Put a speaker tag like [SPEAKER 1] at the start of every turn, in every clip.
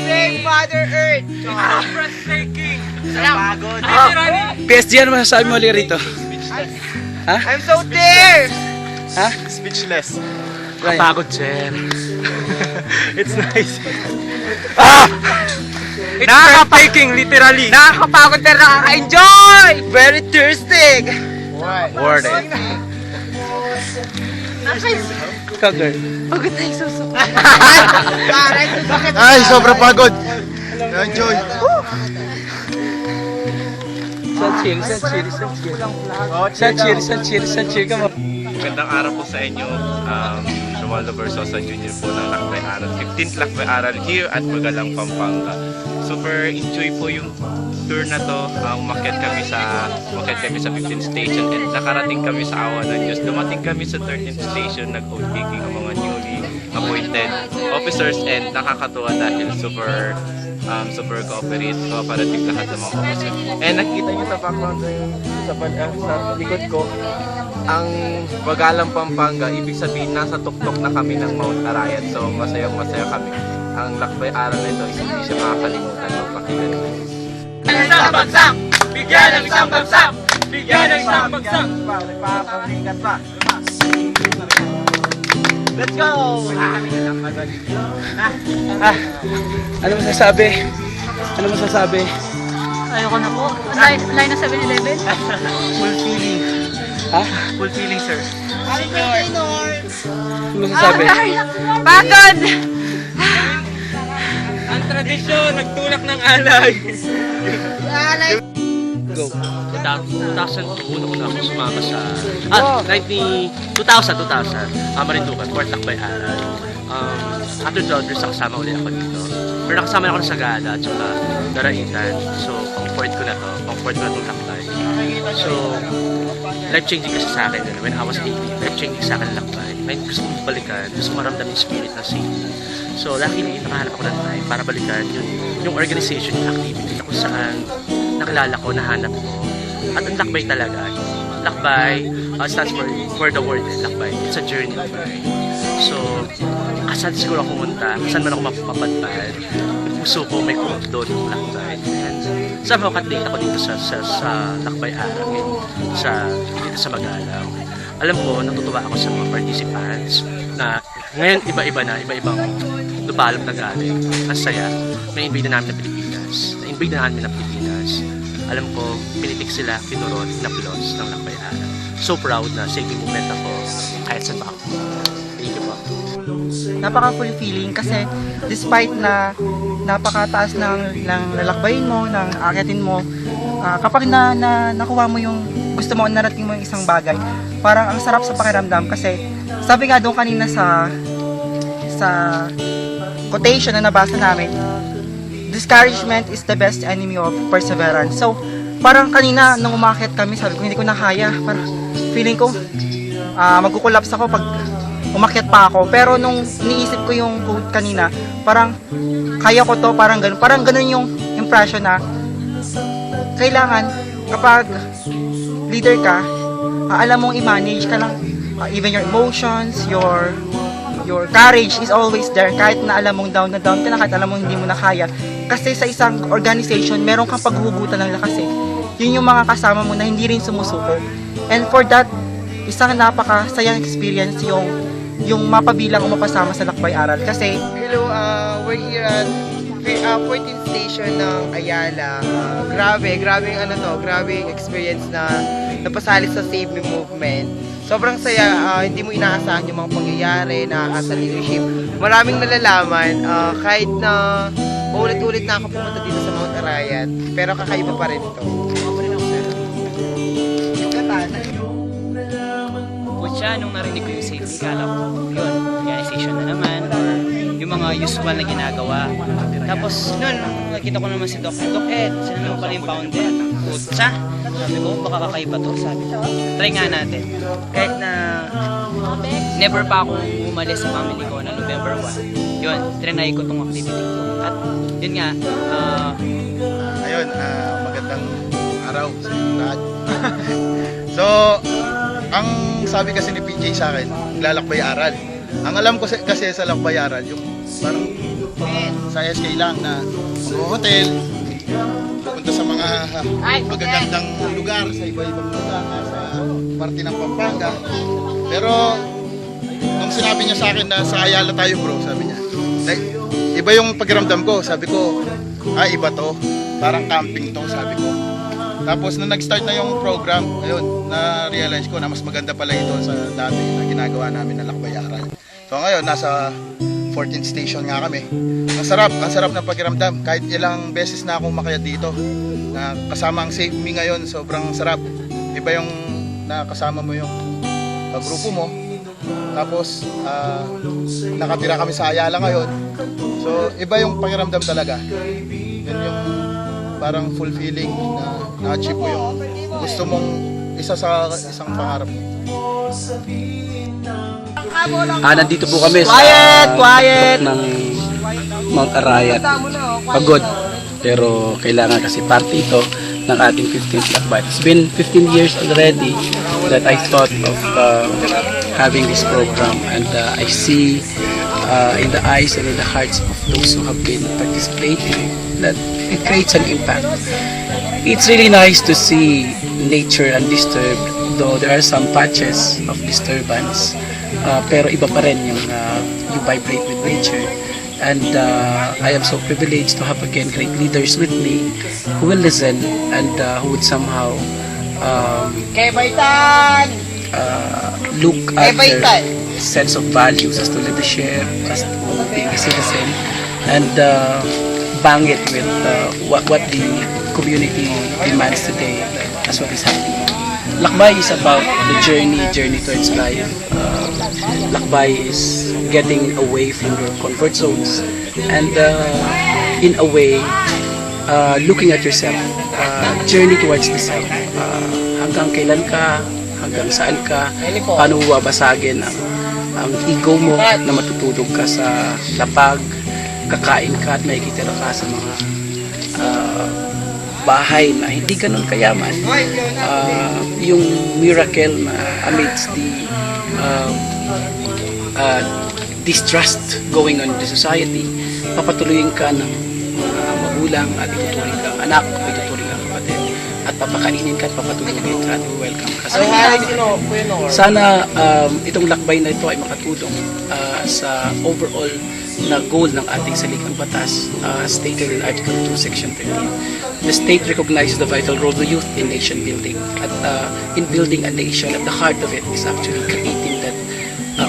[SPEAKER 1] Save Mother Earth! Breathtaking! Pagod!
[SPEAKER 2] PSG, ano masasabi mo ulit rito? Ha?
[SPEAKER 1] I'm so there!
[SPEAKER 2] Ha?
[SPEAKER 3] Speechless.
[SPEAKER 2] Ryan?
[SPEAKER 3] Pagod, sir. It's nice.
[SPEAKER 1] It's nakaka-taking, literally! Nakakapagod pero nakaka-enjoy! Very thirsty!
[SPEAKER 3] Worth it.
[SPEAKER 2] Ikaw, girl.
[SPEAKER 1] Pagod na yung suso.
[SPEAKER 3] Ay, sobrang pagod. Enjoy.
[SPEAKER 2] San cheer ka mo.
[SPEAKER 4] Magandang araw po sa inyo. Romualdo Versosa Jr. po ng Lakbay Aral. 15th Lakbay Aral here at Magalang, Pampanga. Super enjoy po yung tour na to. Umakyat kami sa 15th station and nakarating kami sa awa ng Diyos. Dumating kami sa 13th station, nag-oath taking ang mga newly appointed officers and nakakatuwa dahil super cooperative lahat ng mga officers. And nakikita nyo sa background sa likod ko, ang Bagalang, Pampanga, ibig sabihin nasa tuktok na kami ng Mount Arayat. So masaya kami. Ang Lakbay Aral na ito is hindi siya makakalimutan magpakita nito.
[SPEAKER 1] Isang bagsak! Bigyan ng isang bagsak! Bigyan ng isang bagsak!
[SPEAKER 3] Nagpapamigat pa.
[SPEAKER 1] Let's go!
[SPEAKER 2] Ano masasabi? Ano masasabi?
[SPEAKER 5] Ayoko na po. Line na 7-Eleven.
[SPEAKER 3] Full feeling.
[SPEAKER 2] Ha?
[SPEAKER 3] Full feeling, sir.
[SPEAKER 2] Ano masasabi?
[SPEAKER 5] Pagod!
[SPEAKER 1] Ang tradisyon, nagtulak ng alay.
[SPEAKER 2] Go.
[SPEAKER 6] 2002 una ko na ako sumama sa 2000 Marinduque, Fort Lakbay Aral. After 12 years kasama ulit ako dito. Pero nakasama ako sa Sagada at saka Daraitan. So, pang-fourth ko na itong lakbay. So, life-changing kasi sa akin when I was 18. Life-changing sa akin ang lakbay. Ngayon gusto kong balikan, gusto kong maramdamin yung spirit ng safety. So, luckily, nakahanap ako ng time para balikan yung organization, yung activity na kung saan nakilala ko, nahanap ko. At ang lakbay talaga, lakbay stands for the word lakbay. It's a journey of life. So, saan siguro ako pumunta, saan man ako mapapadpad, yung puso ko may kumot doon ng lakbay. And somehow ka-date ako dito sa Lakbay Aral, dito sa Magalang. Alam ko, natutuwa ako sa mga participants na ngayon iba-ibang lupalop na galing. Ang saya, na-invade na namin ng Pilipinas. Alam ko, pinitik sila, pinurot, pinaplos ng Lakbay Aral. So proud na saving moment ako kahit saan pa ako. Thank you po.
[SPEAKER 7] Napaka-fulfilling kasi despite na napakataas ng lalakbayin mo, ng akitin mo, kapag nakuha mo yung gusto mo, narating mo yung isang bagay, parang ang sarap sa pakiramdam kasi sabi nga doon kanina sa quotation na nabasa namin, discouragement is the best enemy of perseverance. So, parang kanina nung umakyat kami, sabi ko hindi ko na kaya, parang feeling ko magkukulaps ako pag umakyat pa ako. Pero nung iniisip ko yung quote kanina, parang kaya ko to, parang ganun yung impression na kailangan kapag leader ka, alam mong i-manage ka lang, even your emotions, your courage is always there kahit na alam mong down ka na, kahit alam mong hindi mo na kaya. Kasi sa isang organization, meron kang paghuhugutan ng lakas eh. Yun yung mga kasama mo na hindi rin sumusuko. And for that, isang napakasayang experience yung mapabilang o mapasama sa Lakbay Aral. Kasi,
[SPEAKER 1] Hello, we're here at 14th station ng Ayala. Grabe yung experience na napasali sa Save Me Movement. Sobrang saya, hindi mo inaasahan yung mga pangyayari, nakakasa leadership. Maraming nalalaman, kahit na ulit-ulit na ako pumunta dito sa Mount Arayat, pero kakaiba pa rin ito. Yung katana.
[SPEAKER 8] Siya, nung narinig ko yung safety, kala ko yun, organization na naman, or yung mga usual na ginagawa. Tapos nun, nakita ko naman si Doc Ed, sila naman pala yung founder. Siya, sabi ko, baka kakaiba to, sabi ko, try nga natin. Kahit na never pa ako umalis sa family ko na November 1. Yun, trinay ko tong activity ko. At yun nga,
[SPEAKER 3] Ayun, magandang araw sa inyong lahat. So, ang sabi kasi ni PJ sa akin, lalakbay aral. Ang alam ko kasi sa lakbay aral, yung parang sa SK lang na hotel, pupunta sa mga magagandang lugar, sa iba-ibang lugar, sa parte ng Pampanga. Pero, nung sinabi niya sa akin na sa Ayala tayo bro, sabi niya, like, iba yung pakiramdam ko, sabi ko, iba to, parang camping to, sabi ko. Tapos nung nag-start na yung program, ayun, na-realize ko na mas maganda pala ito sa dati na ginagawa namin na lakbay aral. So ngayon, nasa 14th station nga kami. Ang sarap ng pakiramdam. Kahit ilang beses na akong makaya dito, na kasama ang Save Me ngayon, sobrang sarap. Iba yung nakasama mo yung grupo mo. Tapos, nakatira kami sa Ayala ngayon. So, iba yung pakiramdam talaga. Yun yung parang fulfilling na na-achieve mo yung gusto mong isa sa isang pangarap mo.
[SPEAKER 2] Nandito po kami
[SPEAKER 7] Quiet!
[SPEAKER 2] sa ng Mount Arayat. Pagod. Pero kailangan kasi party ito ng ating 15th lakbay. It's been 15 years already that I thought of having this program, and I see in the eyes and in the hearts of those who have been participating that it creates an impact. It's really nice to see nature undisturbed, though there are some patches of disturbance, pero iba pa rin yung you vibrate with nature. And I am so privileged to have again great leaders with me who will listen and who would somehow look at their sense of values as to leadership, as to being a citizen, and bang it with what the community demands today as what is happening. Lakbay is about the journey towards life. Lakbay is getting away from your comfort zones and in a way looking at yourself, journey towards the self. Hanggang kailan ka, hanggang saan ka, paano babasagin ang ego mo na matutulog ka sa lapag, kakain ka at makikitira ka sa mga bahay na hindi ganun kayaman. Yung miracle na amidst the distrust going on in the society, papatuloyin ka ng mga magulang at ituturing kang anak, ituturing kang kapatid, at papakainin ka at papatulogin ka at welcome ka sa sana itong lakbay na ito ay makatulong sa overall na goal ng ating saligang batas stated in Article 2, Section 13. The state recognizes the vital role of the youth in nation building. At in building a nation, at the heart of it is actually creating that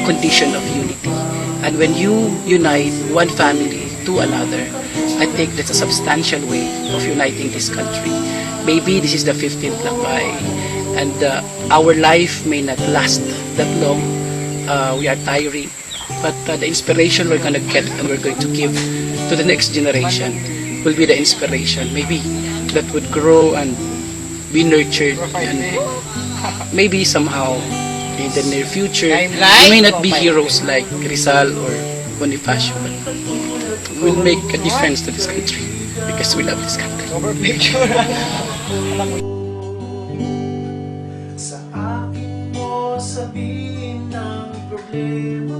[SPEAKER 2] condition of unity. And when you unite one family to another, I think that's a substantial way of uniting this country. Maybe this is the 15th lakbay, and our life may not last that long. We are tiring, but the inspiration we're going to get and we're going to give to the next generation will be the inspiration maybe that would grow and be nurtured, and maybe somehow in the near future we may not be heroes like Rizal or Bonifacio, but we'll make a difference to this country because we love this country.
[SPEAKER 9] Sa akin mo sabihin ang problema